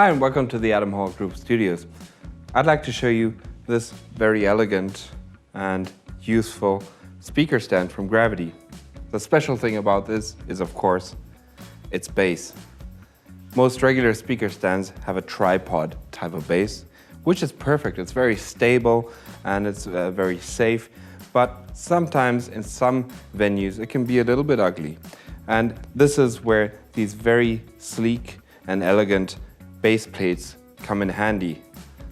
Hi and welcome to the Adam Hall Group Studios. I'd like to show you this very elegant and useful speaker stand from Gravity. The special thing about this is, of course, its base. Most regular speaker stands have a tripod type of base, which is perfect. It's very stable and it's very safe, but sometimes in some venues it can be a little bit ugly. And this is where these very sleek and elegant base plates come in handy.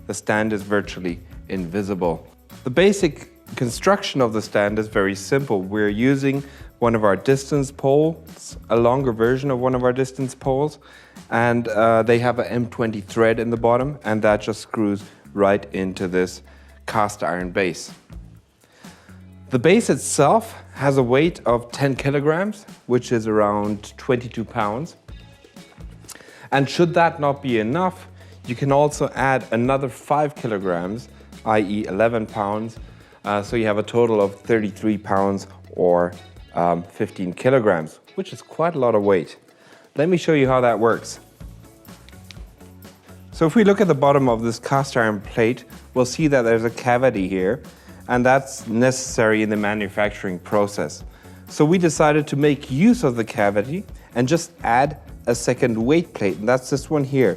The stand is virtually invisible. The basic construction of the stand is very simple. We're using one of our distance poles, a longer version of one of our distance poles, and they have an M20 thread in the bottom, and that just screws right into this cast iron base. The base itself has a weight of 10 kilograms, which is around 22 pounds. And should that not be enough, you can also add another 5 kilograms, i.e. 11 pounds, so you have a total of 33 pounds or 15 kilograms, which is quite a lot of weight. Let me show you how that works. So if we look at the bottom of this cast iron plate, we'll see that there's a cavity here, and that's necessary in the manufacturing process. So we decided to make use of the cavity and just add a second weight plate, and that's this one here.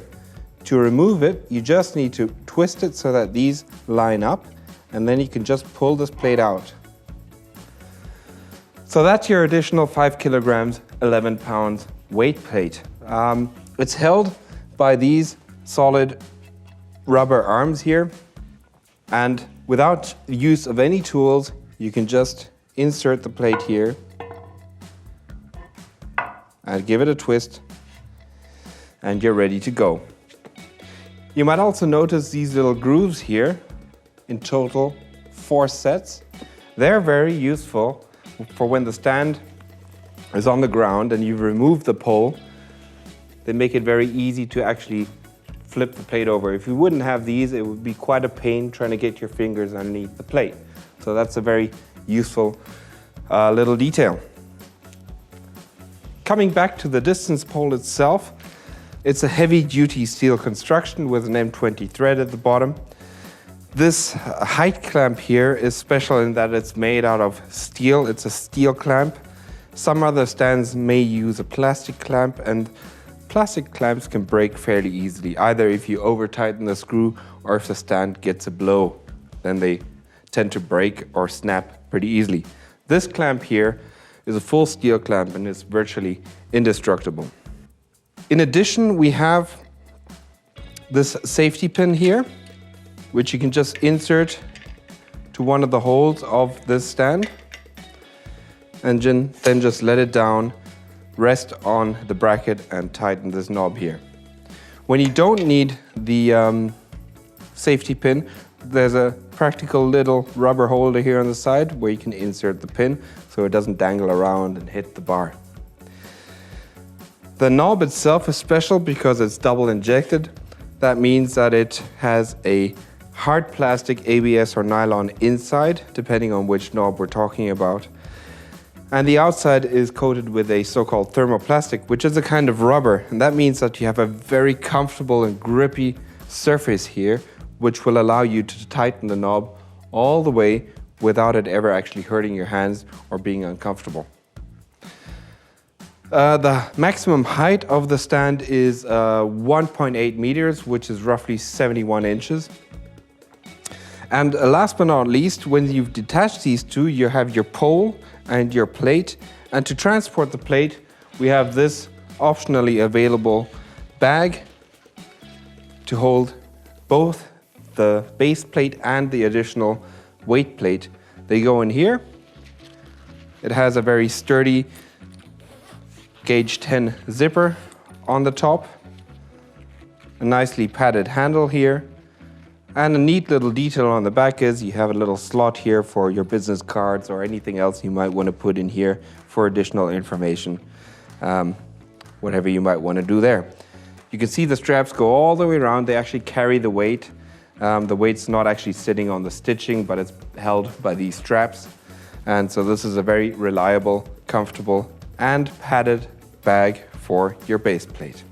To remove it, you just need to twist it so that these line up, and then you can just pull this plate out. So that's your additional 5 kilograms, 11 pounds weight plate. It's held by these solid rubber arms here, and without use of any tools, you can just insert the plate here and give it a twist, and you're ready to go. You might also notice these little grooves here, in total 4 sets. They're very useful for when the stand is on the ground and you've removed the pole. They make it very easy to actually flip the plate over. If you wouldn't have these, it would be quite a pain trying to get your fingers underneath the plate. So that's a very useful little detail. Coming back to the distance pole itself, it's a heavy-duty steel construction with an M20 thread at the bottom. This height clamp here is special in that it's made out of steel. It's a steel clamp. Some other stands may use a plastic clamp, and plastic clamps can break fairly easily, either if you over-tighten the screw or if the stand gets a blow. Then they tend to break or snap pretty easily. This clamp here is a full steel clamp and is virtually indestructible. In addition, we have this safety pin here, which you can just insert to one of the holes of this stand, and then just let it down, rest on the bracket and tighten this knob here. When you don't need the safety pin, there's a practical little rubber holder here on the side where you can insert the pin so it doesn't dangle around and hit the bar. The knob itself is special because it's double injected. That means that it has a hard plastic, ABS or nylon inside, depending on which knob we're talking about. And the outside is coated with a so-called thermoplastic, which is a kind of rubber. And that means that you have a very comfortable and grippy surface here, which will allow you to tighten the knob all the way without it ever actually hurting your hands or being uncomfortable. The maximum height of the stand is 1.8 meters, which is roughly 71 inches. And last but not least, when you've detached these two, you have your pole and your plate. And to transport the plate, we have this optionally available bag to hold both the base plate and the additional weight plate. They go in here. It has a very sturdy gauge 10 zipper on the top, a nicely padded handle here, and a neat little detail on the back is you have a little slot here for your business cards or anything else you might want to put in here for additional information, whatever you might want to do there. You can see the straps go all the way around. They actually carry the weight. The weight's not actually sitting on the stitching, but it's held by these straps. And so this is a very reliable, comfortable and padded bag for your base plate.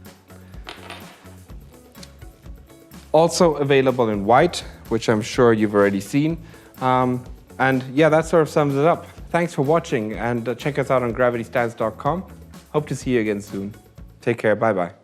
Also available in white, which I'm sure you've already seen. And yeah, that sort of sums it up. Thanks for watching, and check us out on gravitystance.com. Hope to see you again soon. Take care, bye-bye.